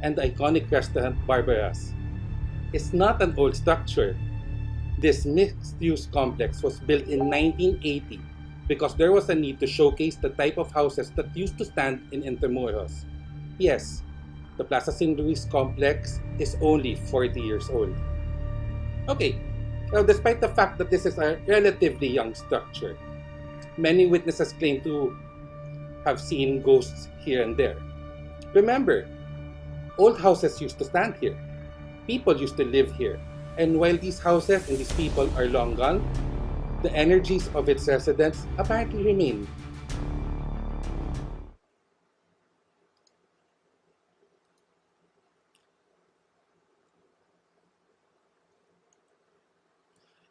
and the iconic restaurant Barbara's, is not an old structure. This mixed-use complex was built in 1980 because there was a need to showcase the type of houses that used to stand in Intramuros. Yes, the Plaza San Luis complex is only 40 years old. Okay, now despite the fact that this is a relatively young structure, many witnesses claim to have seen ghosts here and there. Remember, old houses used to stand here. People used to live here. And while these houses and these people are long gone, the energies of its residents apparently remain.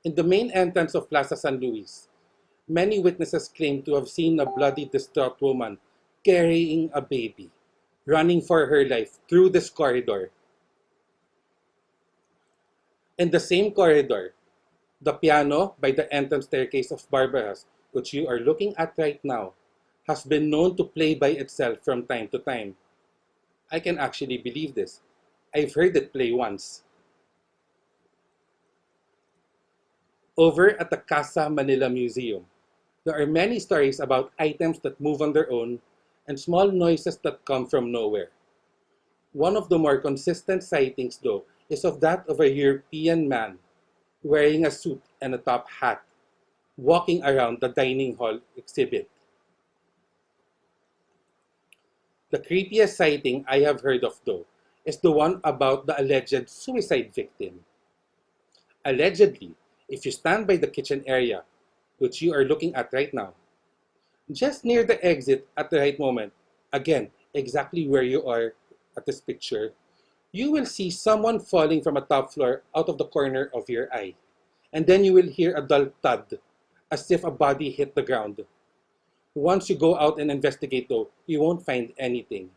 In the main entrance of Plaza San Luis, many witnesses claim to have seen a bloody, distraught woman carrying a baby, running for her life through this corridor. In the same corridor, the piano by the entrance staircase of Barbara's, which you are looking at right now, has been known to play by itself from time to time. I can actually believe this. I've heard it play once. Over at the Casa Manila Museum, there are many stories about items that move on their own and small noises that come from nowhere. One of the more consistent sightings, though, is of that of a European man wearing a suit and a top hat, walking around the dining hall exhibit. The creepiest sighting I have heard of, though, is the one about the alleged suicide victim. Allegedly, if you stand by the kitchen area, which you are looking at right now, just near the exit at the right moment, again, exactly where you are at this picture, you will see someone falling from a top floor out of the corner of your eye. And then you will hear a dull thud, as if a body hit the ground. Once you go out and investigate though, you won't find anything.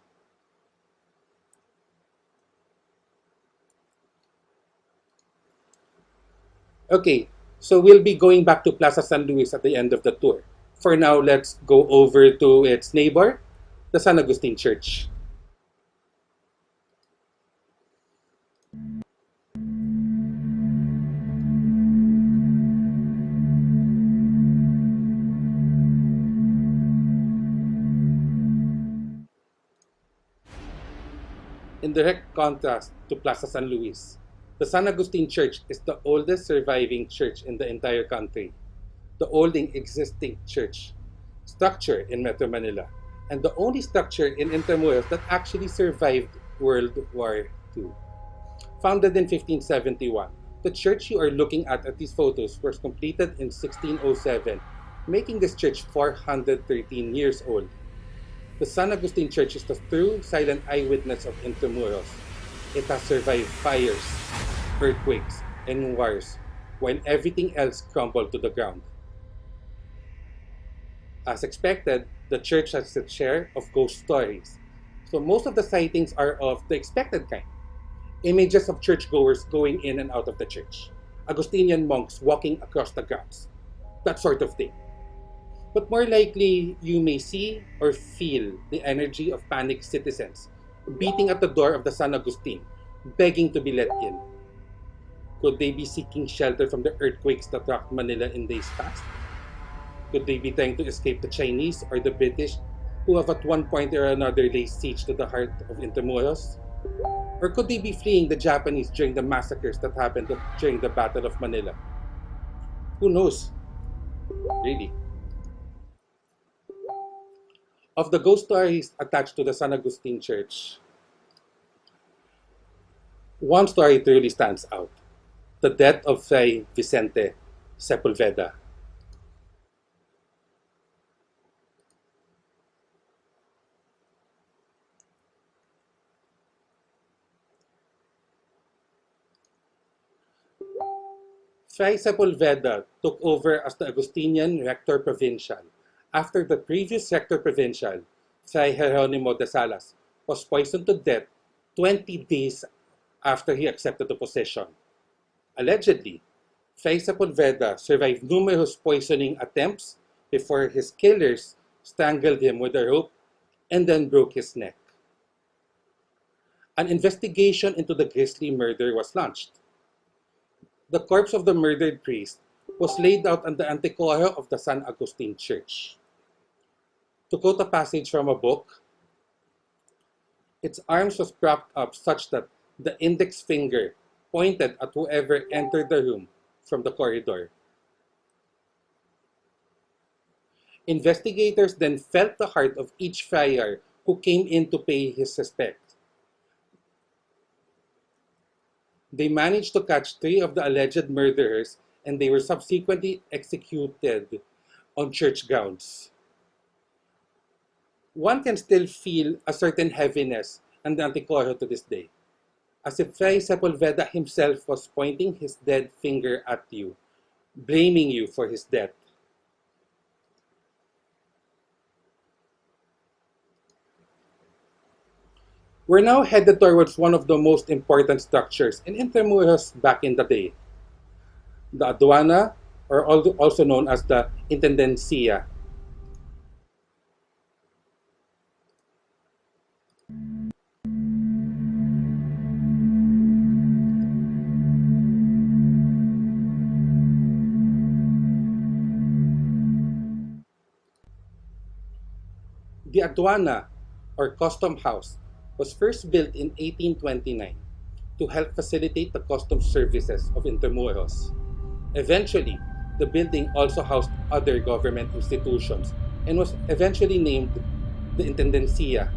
Okay, so we'll be going back to Plaza San Luis at the end of the tour. For now, let's go over to its neighbor, the San Agustin Church. In direct contrast to Plaza San Luis, the San Agustin Church is the oldest surviving church in the entire country, the oldest existing church structure in Metro Manila, and the only structure in Intramuros that actually survived World War II. Founded in 1571, the church you are looking at these photos was completed in 1607, making this church 413 years old. The San Agustin Church is the true silent eyewitness of Intramuros. It has survived fires, earthquakes, and wars, while everything else crumbled to the ground. As expected, the church has its share of ghost stories. So most of the sightings are of the expected kind. Images of churchgoers going in and out of the church. Augustinian monks walking across the grounds. That sort of thing. But more likely, you may see or feel the energy of panicked citizens beating at the door of the San Agustin, begging to be let in. Could they be seeking shelter from the earthquakes that rocked Manila in days past? Could they be trying to escape the Chinese or the British who have at one point or another laid siege to the heart of Intramuros? Or could they be fleeing the Japanese during the massacres that happened during the Battle of Manila? Who knows? Really. Of the ghost stories attached to the San Agustin Church, one story truly stands out. The death of Fray Vicente Sepulveda. Fray Sepulveda took over as the Agustinian Rector Provincial after the previous Rector Provincial, Fray Jeronimo de Salas, was poisoned to death 20 days after he accepted the position. Allegedly, Fray Sepulveda survived numerous poisoning attempts before his killers strangled him with a rope and then broke his neck. An investigation into the grisly murder was launched. The corpse of the murdered priest was laid out on the antequoyo of the San Agustin Church. To quote a passage from a book, its arms was propped up such that the index finger pointed at whoever entered the room from the corridor. Investigators then felt the heart of each friar who came in to pay his respect. They managed to catch 3 of the alleged murderers, and they were subsequently executed on church grounds. One can still feel a certain heaviness on the antequoyo to this day, as if Fray Sepulveda himself was pointing his dead finger at you, blaming you for his death. We're now headed towards one of the most important structures in Intramuros back in the day, the aduana, or also known as the intendencia. The aduana, or custom house, was first built in 1829 to help facilitate the customs services of Intramuros. Eventually, the building also housed other government institutions and was eventually named the Intendencia.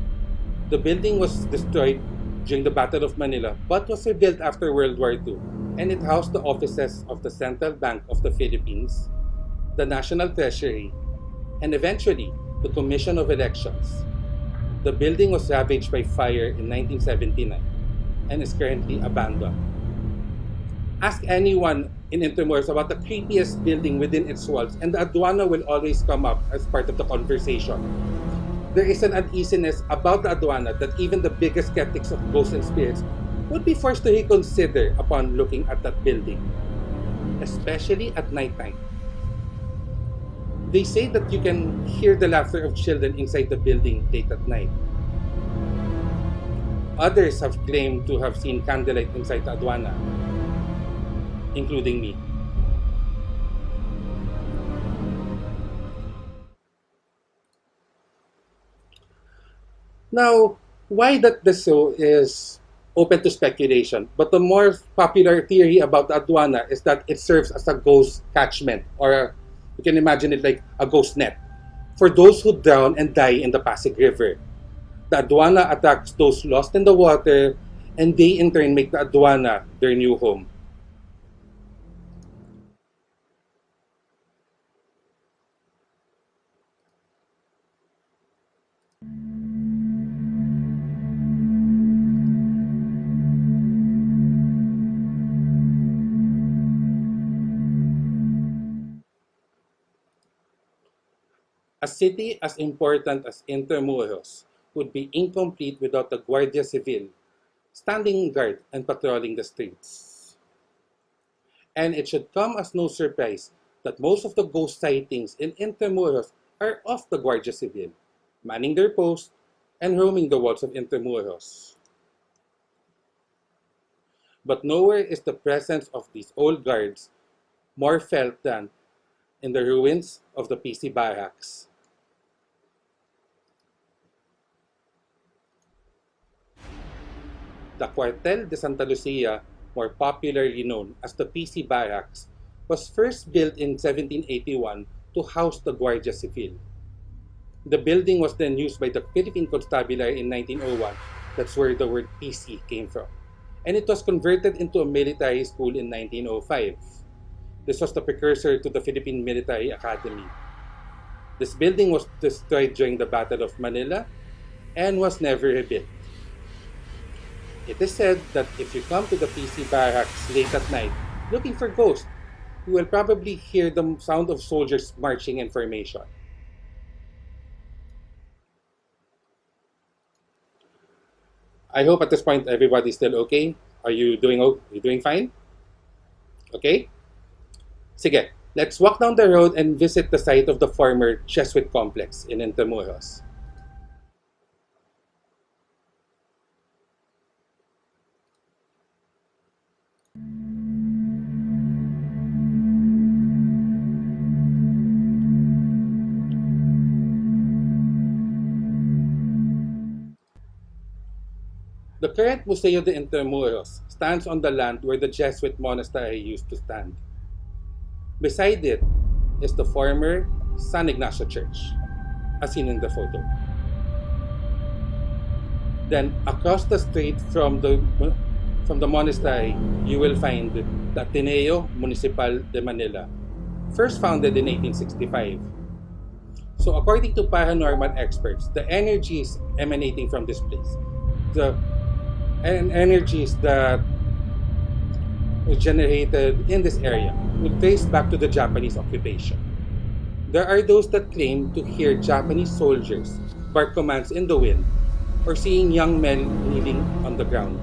The building was destroyed during the Battle of Manila but was rebuilt after World War II, and it housed the offices of the Central Bank of the Philippines, the National Treasury, and eventually the Commission of Elections. The building was ravaged by fire in 1979 and is currently abandoned. Ask anyone in Intramuros about the creepiest building within its walls, and the aduana will always come up as part of the conversation. There is an uneasiness about the aduana that even the biggest skeptics of ghosts and spirits would be forced to reconsider upon looking at that building, especially at nighttime. They say that you can hear the laughter of children inside the building late at night. Others have claimed to have seen candlelight inside the aduana, including me. Now, why that the show is open to speculation, but the more popular theory about the aduana is that it serves as a ghost catchment, or you can imagine it like a ghost net, for those who drown and die in the Pasig River. The aduana attacks those lost in the water, and they in turn make the aduana their new home. A city as important as Intramuros would be incomplete without the Guardia Civil standing guard and patrolling the streets. And it should come as no surprise that most of the ghost sightings in Intramuros are of the Guardia Civil, manning their posts and roaming the walls of Intramuros. But nowhere is the presence of these old guards more felt than in the ruins of the PC barracks. The Cuartel de Santa Lucia, more popularly known as the PC Barracks, was first built in 1781 to house the Guardia Civil. The building was then used by the Philippine Constabulary in 1901. That's where the word PC came from. And it was converted into a military school in 1905. This was the precursor to the Philippine Military Academy. This building was destroyed during the Battle of Manila and was never rebuilt. It is said that if you come to the PC barracks late at night looking for ghosts, you will probably hear the sound of soldiers marching in formation. I hope at this point everybody's still okay. Are you doing fine? Okay? Sige, let's walk down the road and visit the site of the former Jesuit complex in Intramuros. The current Museo de Intramuros stands on the land where the Jesuit monastery used to stand. Beside it is the former San Ignacio Church, as seen in the photo. Then, across the street from the monastery, you will find the Ateneo Municipal de Manila, first founded in 1865. So according to paranormal experts, the energies emanating from this place, the energies that were generated in this area, would trace back to the Japanese occupation. There are those that claim to hear Japanese soldiers bark commands in the wind or seeing young men kneeling on the ground.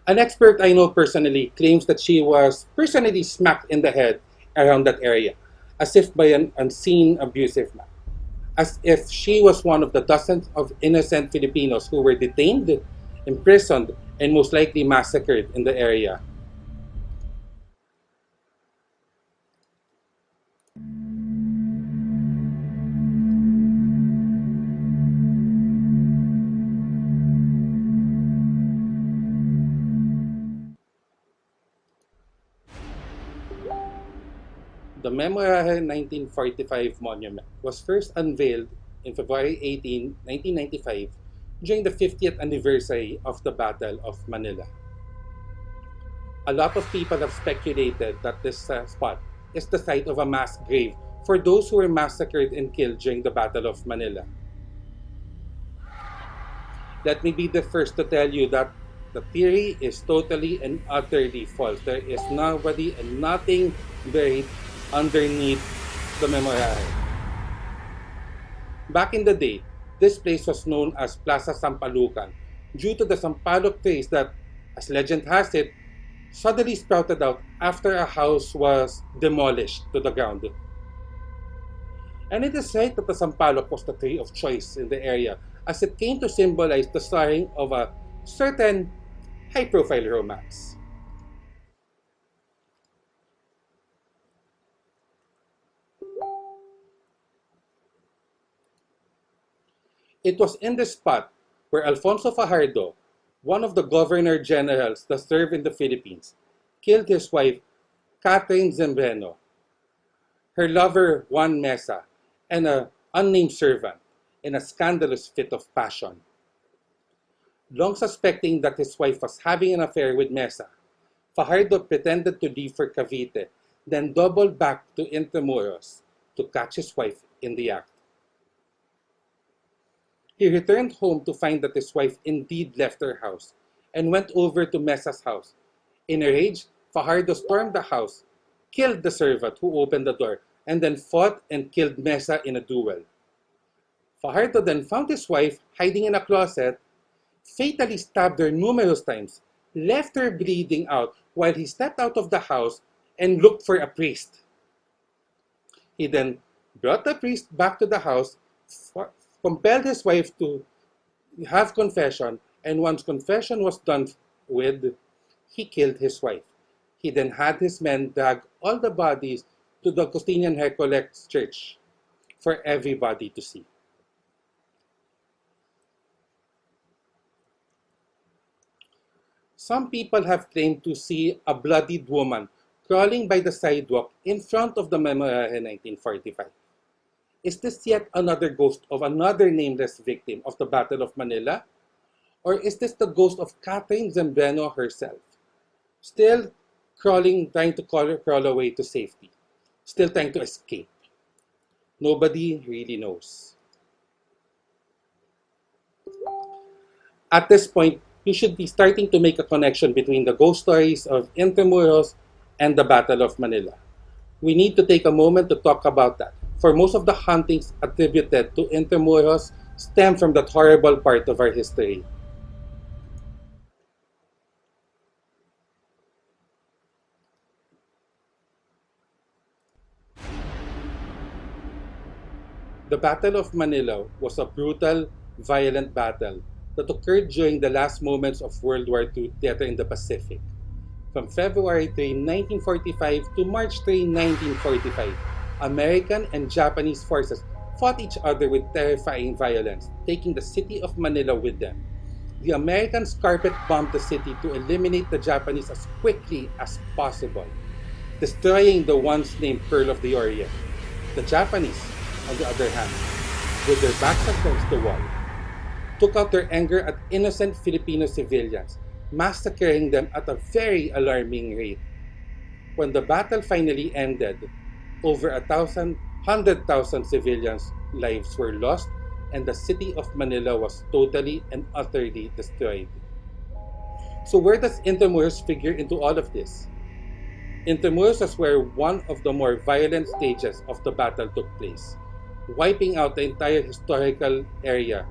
An expert I know personally claims that she was personally smacked in the head around that area, as if by an unseen abusive man, as if she was one of the dozens of innocent Filipinos who were detained, imprisoned, and most likely massacred in the area. The memorable 1945 monument was first unveiled in February 18, 1995, during the 50th anniversary of the Battle of Manila. A lot of people have speculated that this spot is the site of a mass grave for those who were massacred and killed during the Battle of Manila. Let me be the first to tell you that the theory is totally and utterly false. There is nobody and nothing buried underneath the memorial. Back in the day, this place was known as Plaza Sampalucan due to the sampalok trees that, as legend has it, suddenly sprouted out after a house was demolished to the ground. And it is said that the sampalok was the tree of choice in the area, as it came to symbolize the starting of a certain high-profile romance. It was in this spot where Alfonso Fajardo, one of the governor generals that served in the Philippines, killed his wife, Catherine Zembreno, her lover, Juan Mesa, and an unnamed servant in a scandalous fit of passion. Long suspecting that his wife was having an affair with Mesa, Fajardo pretended to leave for Cavite, then doubled back to Intramuros to catch his wife in the act. He returned home to find that his wife indeed left her house and went over to Mesa's house. In a rage, Fajardo stormed the house, killed the servant who opened the door, and then fought and killed Mesa in a duel. Fajardo then found his wife hiding in a closet, fatally stabbed her numerous times, left her bleeding out while he stepped out of the house and looked for a priest. He then brought the priest back to the house, compelled his wife to have confession, and once confession was done with, he killed his wife. He then had his men drag all the bodies to the Augustinian Recollects Church for everybody to see. Some people have claimed to see a bloodied woman crawling by the sidewalk in front of the memorial in 1945. Is this yet another ghost of another nameless victim of the Battle of Manila? Or is this the ghost of Catherine Zembreno herself? Still crawling, trying to crawl away to safety. Still trying to escape. Nobody really knows. At this point, you should be starting to make a connection between the ghost stories of Intramuros and the Battle of Manila. We need to take a moment to talk about that, for most of the hauntings attributed to Intramuros stem from that horrible part of our history. The Battle of Manila was a brutal, violent battle that occurred during the last moments of World War II theater in the Pacific, from February 3, 1945 to March 3, 1945. American and Japanese forces fought each other with terrifying violence, taking the city of Manila with them. The Americans carpet bombed the city to eliminate the Japanese as quickly as possible, destroying the once named Pearl of the Orient. The Japanese, on the other hand, with their backs against the wall, took out their anger at innocent Filipino civilians, massacring them at a very alarming rate. When the battle finally ended, over 100,000 civilians' lives were lost, and the city of Manila was totally and utterly destroyed. So, where does Intramuros figure into all of this? Intramuros was where one of the more violent stages of the battle took place, wiping out the entire historical area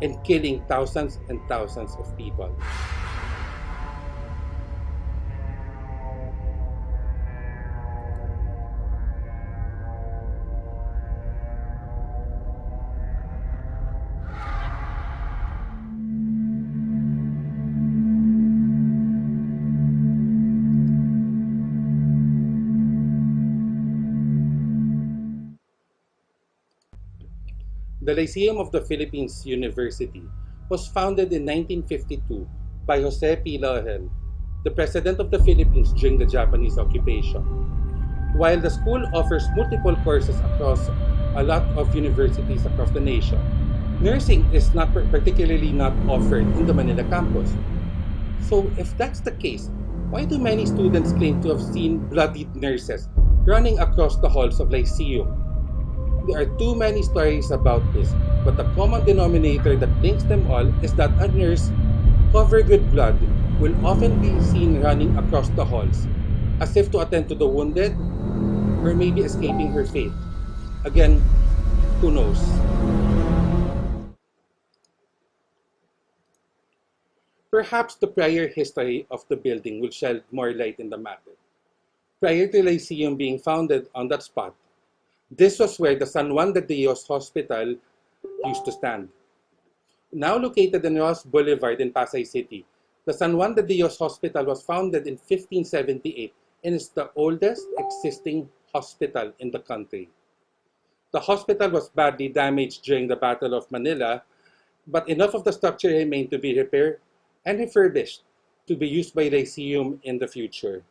and killing thousands and thousands of people. The Lyceum of the Philippines University was founded in 1952 by Jose P. Laurel, the President of the Philippines during the Japanese occupation. While the school offers multiple courses across a lot of universities across the nation, nursing is not particularly not offered in the Manila campus. So if that's the case, why do many students claim to have seen bloodied nurses running across the halls of Lyceum? There are too many stories about this, but the common denominator that links them all is that a nurse covered with blood will often be seen running across the halls, as if to attend to the wounded or maybe escaping her fate. Again, who knows? Perhaps the prior history of the building will shed more light in the matter. Prior to Lyceum being founded on that spot, this was where the San Juan de Dios Hospital used to stand. Now located in Ross Boulevard in Pasay City, the San Juan de Dios Hospital was founded in 1578 and is the oldest existing hospital in the country. The hospital was badly damaged during the Battle of Manila, but enough of the structure remained to be repaired and refurbished to be used by Lyceum in the future.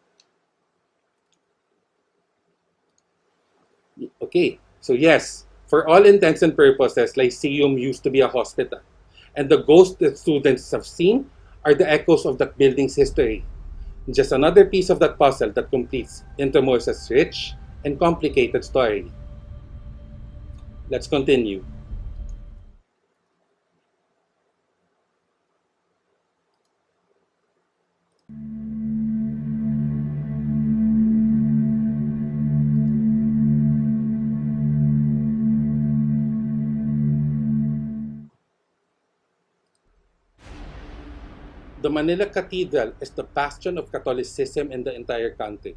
Okay, so yes, for all intents and purposes, Lyceum used to be a hospital. And the ghosts that students have seen are the echoes of that building's history. Just another piece of that puzzle that completes Intramuros' rich and complicated story. Let's continue. The Manila Cathedral is the bastion of Catholicism in the entire country.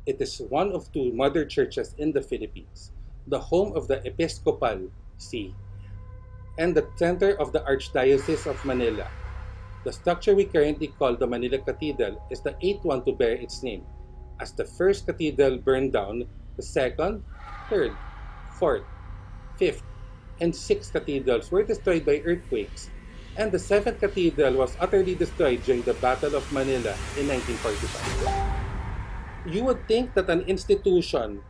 It is one of two mother churches in the Philippines, the home of the Episcopal See, and the center of the Archdiocese of Manila. The structure we currently call the Manila Cathedral is the eighth one to bear its name. As the first cathedral burned down, the second, third, fourth, fifth, and sixth cathedrals were destroyed by earthquakes, and the seventh cathedral was utterly destroyed during the Battle of Manila in 1945. You would think that an institution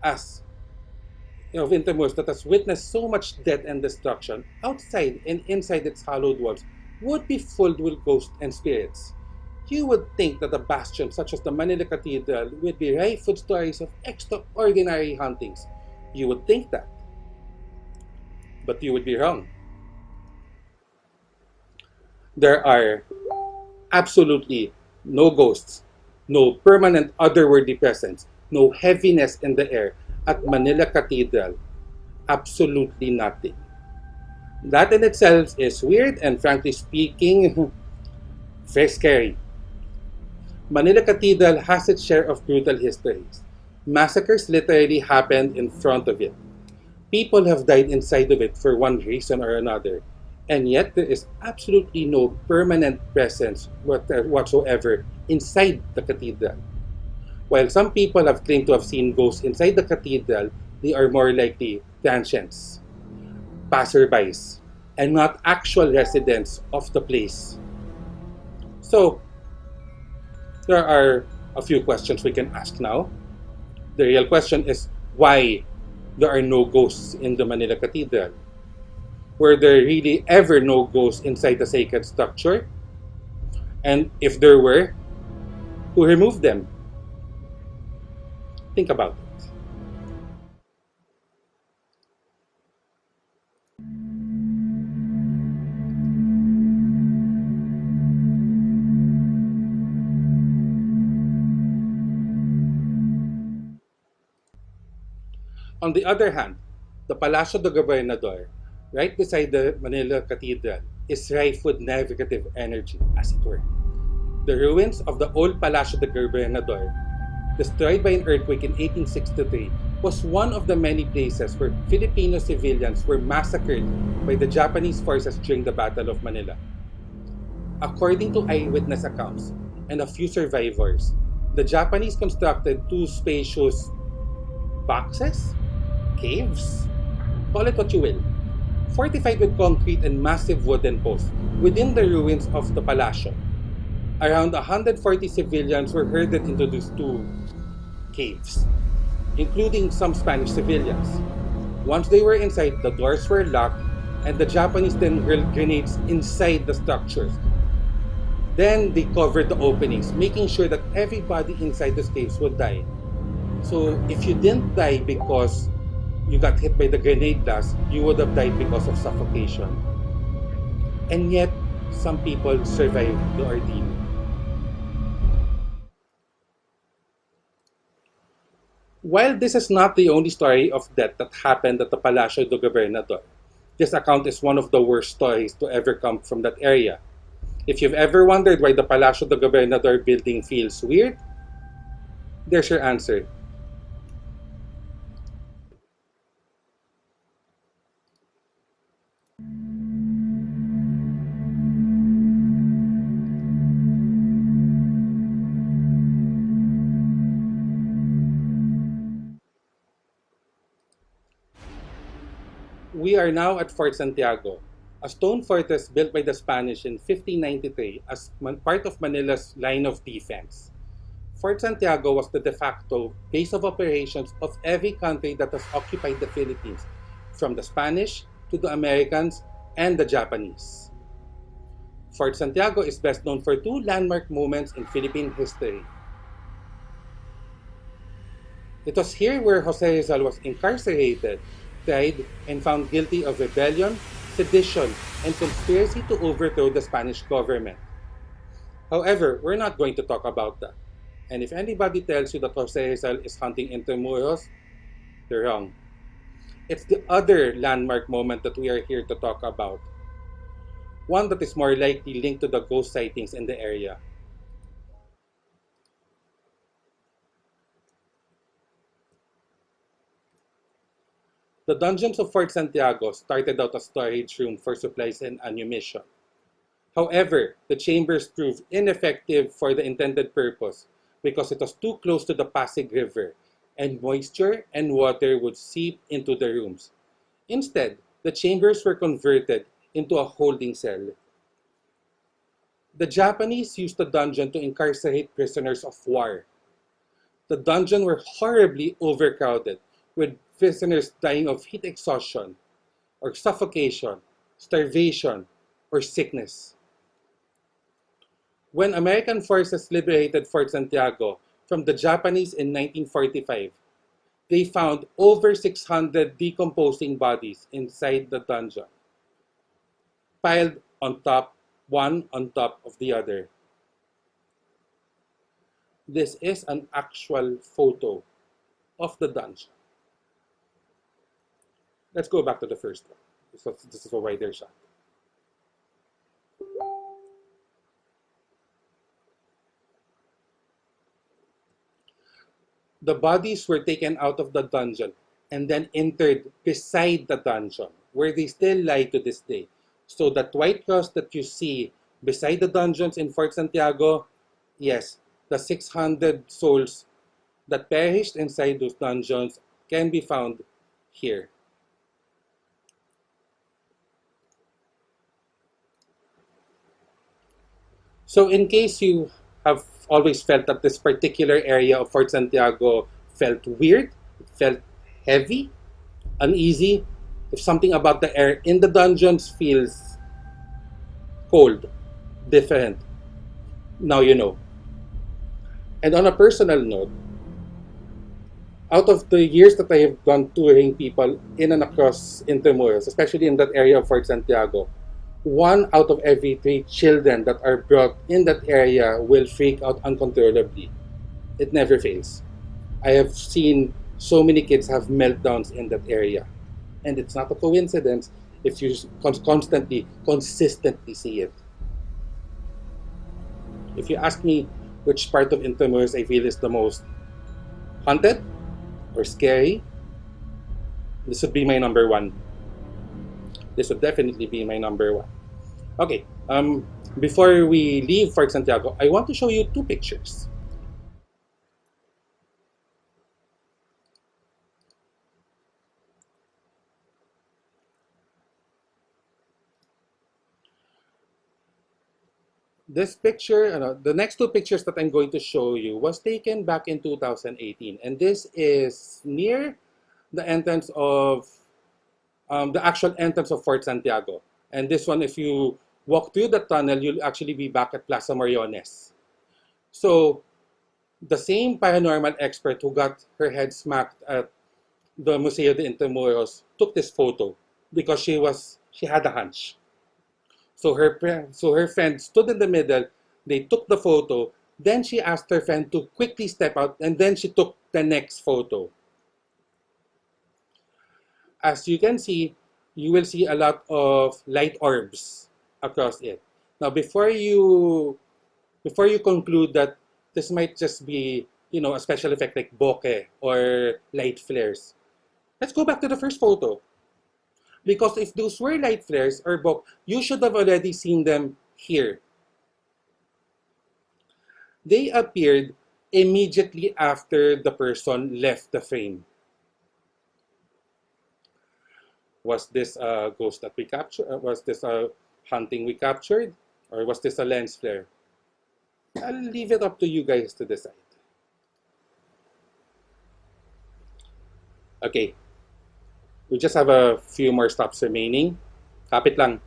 as of Intramuros that has witnessed so much death and destruction outside and inside its hallowed walls would be filled with ghosts and spirits. You would think that a bastion such as the Manila Cathedral would be rife with stories of extraordinary hauntings. You would think that. But you would be wrong. There are absolutely no ghosts, no permanent otherworldly presence, no heaviness in the air at Manila Cathedral. Absolutely nothing. That in itself is weird and, frankly speaking, very scary. Manila Cathedral has its share of brutal histories. Massacres literally happened in front of it. People have died inside of it for one reason or another, and yet there is absolutely no permanent presence whatsoever inside the cathedral. While some people have claimed to have seen ghosts inside the cathedral, they are more likely transients, passerbys, and not actual residents of the place. So, there are a few questions we can ask now. The real question is why there are no ghosts in the Manila Cathedral? Were there really ever no ghosts inside the sacred structure? And if there were, who removed them? Think about it. On the other hand, the Palacio de Gobernador, right beside the Manila Cathedral, is rife with negative energy, as it were. The ruins of the old Palacio de Gobernador, destroyed by an earthquake in 1863, was one of the many places where Filipino civilians were massacred by the Japanese forces during the Battle of Manila. According to eyewitness accounts and a few survivors, the Japanese constructed two spacious boxes, caves, call it what you will, fortified with concrete and massive wooden posts within the ruins of the palacio. Around 140 civilians were herded into these two caves, including some Spanish civilians. Once they were inside, the doors were locked, and the Japanese then hurled grenades inside the structures. Then they covered the openings, making sure that everybody inside the caves would die. So if you didn't die because you got hit by the grenade blast, you would have died because of suffocation. And yet, some people survived the ordeal. While this is not the only story of death that happened at the Palacio de Gobernador, this account is one of the worst stories to ever come from that area. If you've ever wondered why the Palacio de Gobernador building feels weird, there's your answer. We are now at Fort Santiago, a stone fortress built by the Spanish in 1593 as part of Manila's line of defense. Fort Santiago was the de facto base of operations of every country that has occupied the Philippines, from the Spanish to the Americans and the Japanese. Fort Santiago is best known for two landmark moments in Philippine history. It was here where Jose Rizal was incarcerated, tried, and found guilty of rebellion, sedition, and conspiracy to overthrow the Spanish government. However, we're not going to talk about that. And if anybody tells you that Jose Rizal is hunting Intramuros, they're wrong. It's the other landmark moment that we are here to talk about. One that is more likely linked to the ghost sightings in the area. The dungeons of Fort Santiago started out as storage room for supplies and ammunition. However, the chambers proved ineffective for the intended purpose because it was too close to the Pasig River, and moisture and water would seep into the rooms. Instead, the chambers were converted into a holding cell. The Japanese used the dungeon to incarcerate prisoners of war. The dungeon were horribly overcrowded, with prisoners dying of heat exhaustion, or suffocation, starvation, or sickness. When American forces liberated Fort Santiago from the Japanese in 1945, they found over 600 decomposing bodies inside the dungeon, piled one on top of the other. This is an actual photo of the dungeon. Let's go back to the first one. So this is a wider shot. The bodies were taken out of the dungeon and then interred beside the dungeon, where they still lie to this day. So that white cross that you see beside the dungeons in Fort Santiago, yes, the 600 souls that perished inside those dungeons can be found here. So, in case you have always felt that this particular area of Fort Santiago felt weird, it felt heavy, uneasy, if something about the air in the dungeons feels cold, different, now you know. And on a personal note, out of the years that I have gone touring people in and across Intramuros, especially in that area of Fort Santiago, one out of every three children that are brought in that area will freak out uncontrollably. It never fails. I have seen so many kids have meltdowns in that area. And it's not a coincidence if you consistently see it. If you ask me which part of Intramuros I feel is the most haunted or scary, this would be my number one. This would definitely be my number one. Okay, before we leave Fort Santiago, I want to show you two pictures. This picture, the next two pictures that I'm going to show you was taken back in 2018. And this is near the entrance of, the actual entrance of Fort Santiago. And this one, if you walk through the tunnel, you'll actually be back at Plaza Moriones. So the same paranormal expert who got her head smacked at the Museo de Intramuros took this photo because she had a hunch. So her friend stood in the middle. They took the photo. Then she asked her friend to quickly step out, and then she took the next photo. As you can see, you will see a lot of light orbs across it. Now, before you conclude that this might just be a special effect like bokeh or light flares, let's go back to the first photo. Because if those were light flares or bokeh, you should have already seen them here. They appeared immediately after the person left the frame. Was this a ghost that we captured? Was this a hunting we captured? Or was this a lens flare? I'll leave it up to you guys to decide. Okay, we just have a few more stops remaining. Kapit lang.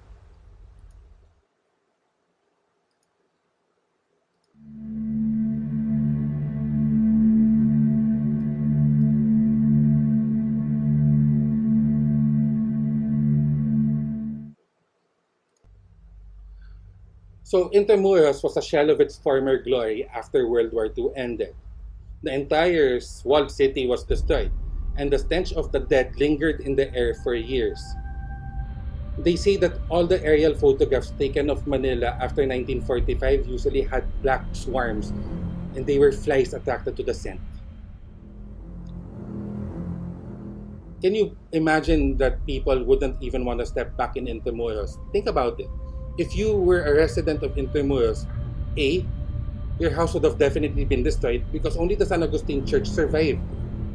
So Intramuros was a shell of its former glory after World War II ended. The entire walled city was destroyed, and the stench of the dead lingered in the air for years. They say that all the aerial photographs taken of Manila after 1945 usually had black swarms, and they were flies attracted to the scent. Can you imagine that people wouldn't even want to step back in Intramuros? Think about it. If you were a resident of Intramuros, A, your house would have definitely been destroyed because only the San Agustin Church survived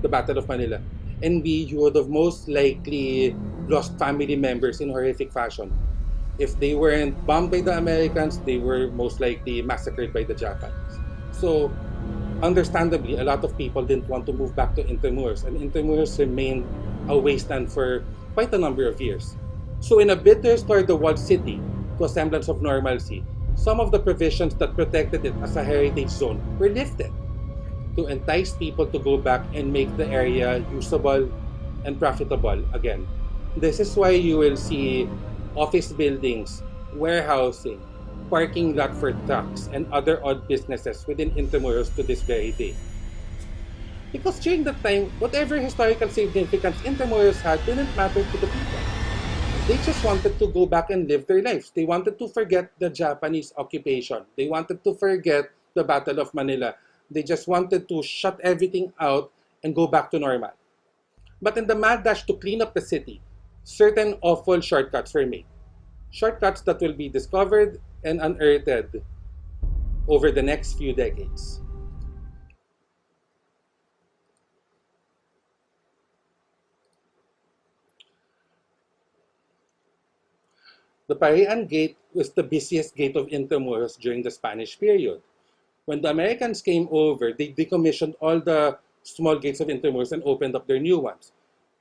the Battle of Manila. And B, you would have most likely lost family members in horrific fashion. If they weren't bombed by the Americans, they were most likely massacred by the Japanese. So, understandably, a lot of people didn't want to move back to Intramuros, and Intramuros remained a wasteland for quite a number of years. So, in a bid to restore the walled city to a semblance of normalcy, some of the provisions that protected it as a heritage zone were lifted to entice people to go back and make the area usable and profitable again. This is why you will see office buildings, warehousing, parking lot for trucks, and other odd businesses within Intramuros to this very day. Because during that time, whatever historical significance Intramuros had didn't matter to the people. They just wanted to go back and live their lives. They wanted to forget the Japanese occupation. They wanted to forget the Battle of Manila. They just wanted to shut everything out and go back to normal. But in the mad dash to clean up the city, certain awful shortcuts were made. Shortcuts that will be discovered and unearthed over the next few decades. The Parian Gate was the busiest gate of Intramuros during the Spanish period. When the Americans came over, they decommissioned all the small gates of Intramuros and opened up their new ones.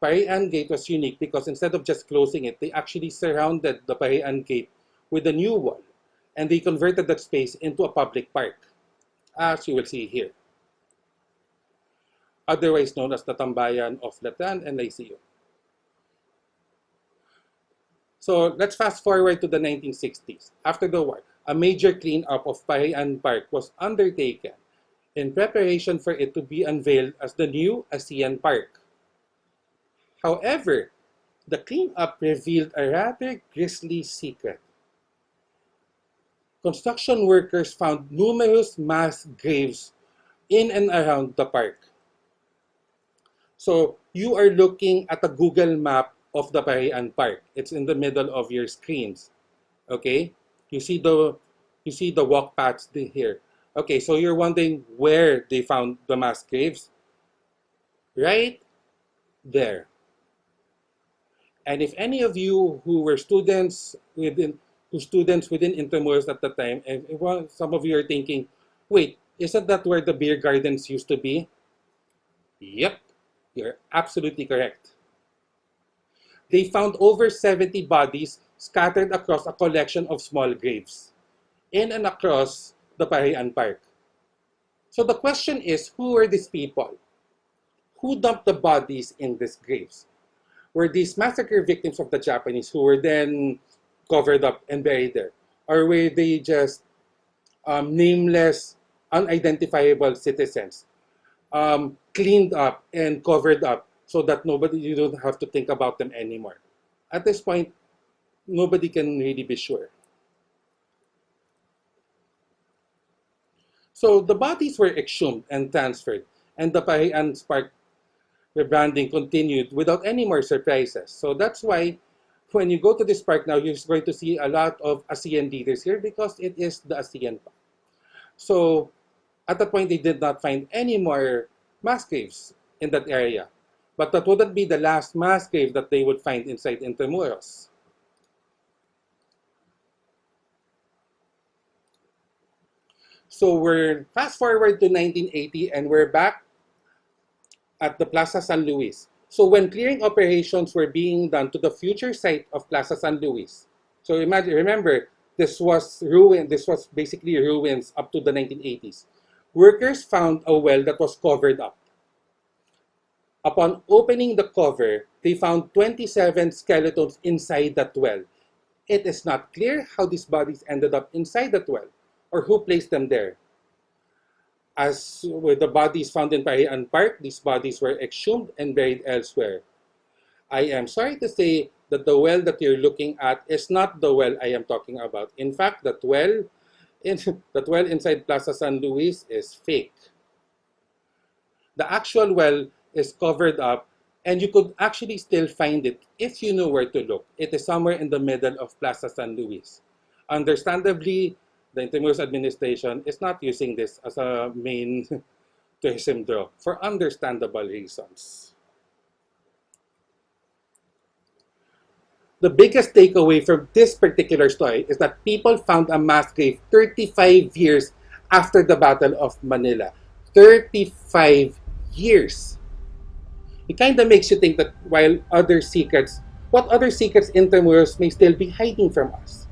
Parian Gate was unique because instead of just closing it, they actually surrounded the Parian Gate with a new wall, and they converted that space into a public park, as you will see here, otherwise known as the Tambayan of Latan and Lyceum. So let's fast forward to the 1960s. After the war, a major cleanup of Parian Park was undertaken in preparation for it to be unveiled as the new ASEAN Park. However, the cleanup revealed a rather grisly secret. Construction workers found numerous mass graves in and around the park. So you are looking at a Google map of the Parian Park. It's in the middle of your screens. Okay? You see the walk paths here. Okay, so you're wondering where they found the mass graves? Right there. And if any of you who were students within Intramuros at the time, and some of you are thinking, wait, isn't that where the beer gardens used to be? Yep, you're absolutely correct. They found over 70 bodies scattered across a collection of small graves in and across the Parian Park. So the question is, who were these people? Who dumped the bodies in these graves? Were these massacre victims of the Japanese who were then covered up and buried there? Or were they just nameless, unidentifiable citizens, cleaned up and covered up so that you don't have to think about them anymore? At this point, nobody can really be sure. So the bodies were exhumed and transferred, and the Parian Park rebranding continued without any more surprises. So that's why when you go to this park now, you're going to see a lot of ASEAN leaders here because it is the ASEAN Park. So at that point, they did not find any more mass graves in that area. But that wouldn't be the last mass grave that they would find inside Intramuros. So we're fast forward to 1980 and we're back at the Plaza San Luis. So when clearing operations were being done to the future site of Plaza San Luis, so remember, this was basically ruins up to the 1980s. Workers found a well that was covered up. Upon opening the cover, they found 27 skeletons inside that well. It is not clear how these bodies ended up inside that well or who placed them there. As with the bodies found in Parian Park, these bodies were exhumed and buried elsewhere. I am sorry to say that the well that you're looking at is not the well I am talking about. In fact, that well inside Plaza San Luis is fake. The actual well is covered up, and you could actually still find it if you know where to look. It is somewhere in the middle of Plaza San Luis. Understandably, the Intramuros administration is not using this as a main tourism draw for understandable reasons. The biggest takeaway from this particular story is that people found a mass grave 35 years after the Battle of Manila. 35 years. It kind of makes you think that what other secrets Intramuros may still be hiding from us.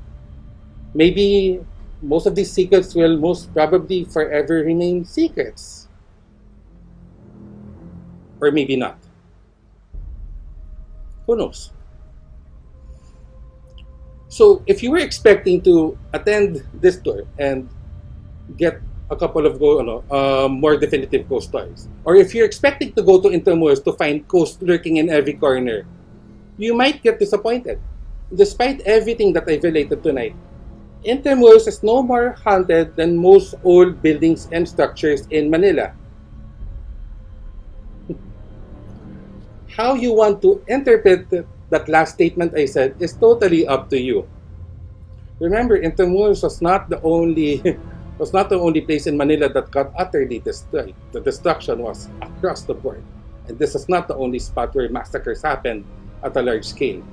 Maybe most of these secrets will most probably forever remain secrets. Or maybe not. Who knows? So if you were expecting to attend this tour and get a couple of more definitive ghost stories, or if you're expecting to go to Intramuros to find ghosts lurking in every corner, you might get disappointed. Despite everything that I've related tonight, Intramuros is no more haunted than most old buildings and structures in Manila. How you want to interpret that last statement I said is totally up to you. Remember, Intramuros was not the only place in Manila that got utterly destroyed. The destruction was across the board. And this is not the only spot where massacres happened at a large scale.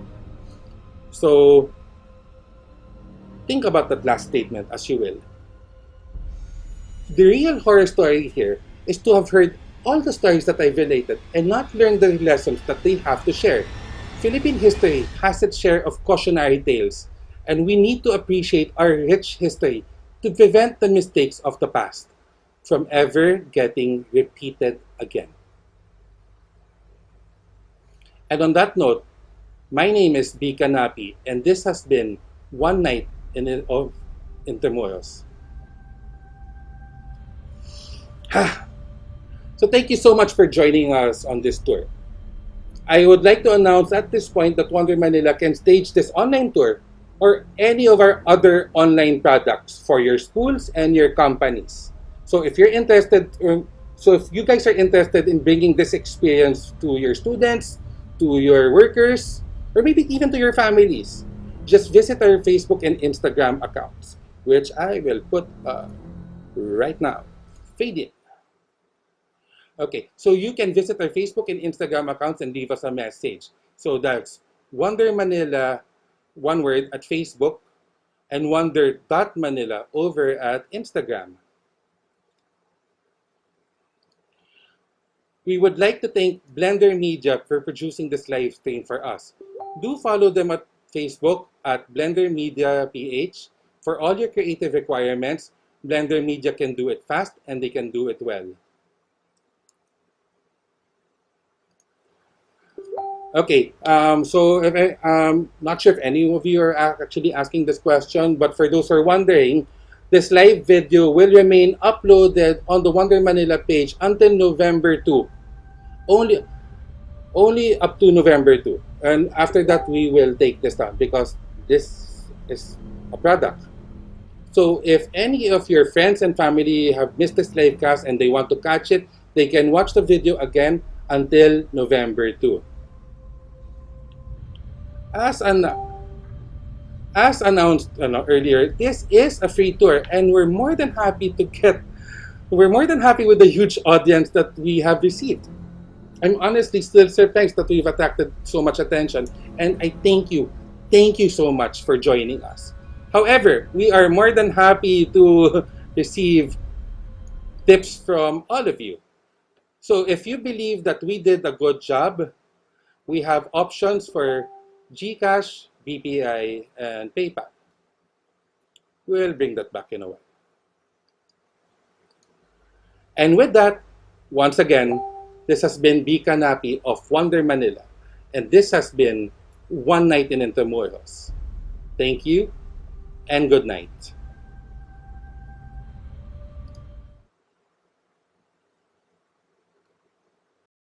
So Think about that last statement as you will. The real horror story here is to have heard all the stories that I've related and not learned the lessons that they have to share. Philippine history has its share of cautionary tales, and we need to appreciate our rich history to prevent the mistakes of the past from ever getting repeated again. And on that note, my name is B. Kanapi, and this has been One Night of Intramuros. So thank you so much for joining us on this tour. I would like to announce at this point that WanderManila can stage this online tour or any of our other online products for your schools and your companies. So if you're interested, if you guys are interested in bringing this experience to your students, to your workers, or maybe even to your families, just visit our Facebook and Instagram accounts, which I will put right now. Fade it. Okay, so you can visit our Facebook and Instagram accounts and leave us a message. So that's WanderManila, one word, at Facebook, and Wonder.Manila over at Instagram. We would like to thank Blender Media for producing this live stream for us. Do follow them at Facebook at Blender Media PH. For all your creative requirements, Blender Media can do it fast and they can do it well. Okay, so I'm not sure if any of you are actually asking this question, but for those who are wondering, this live video will remain uploaded on the WanderManila page until November 2. Only up to November 2. And after that, we will take this down because this is a product. So if any of your friends and family have missed this live cast and they want to catch it, they can watch the video again until November 2. As announced earlier, this is a free tour, and we're more than happy with the huge audience that we have received. I'm honestly still surprised that we've attracted so much attention, and I thank you so much for joining us. However, we are more than happy to receive tips from all of you. So if you believe that we did a good job, we have options for GCash, BPI, and PayPal. We'll bring that back in a while. And with that, once again, this has been B. Kanapi of WanderManila, and this has been One Night in Intramuros. Thank you, and good night.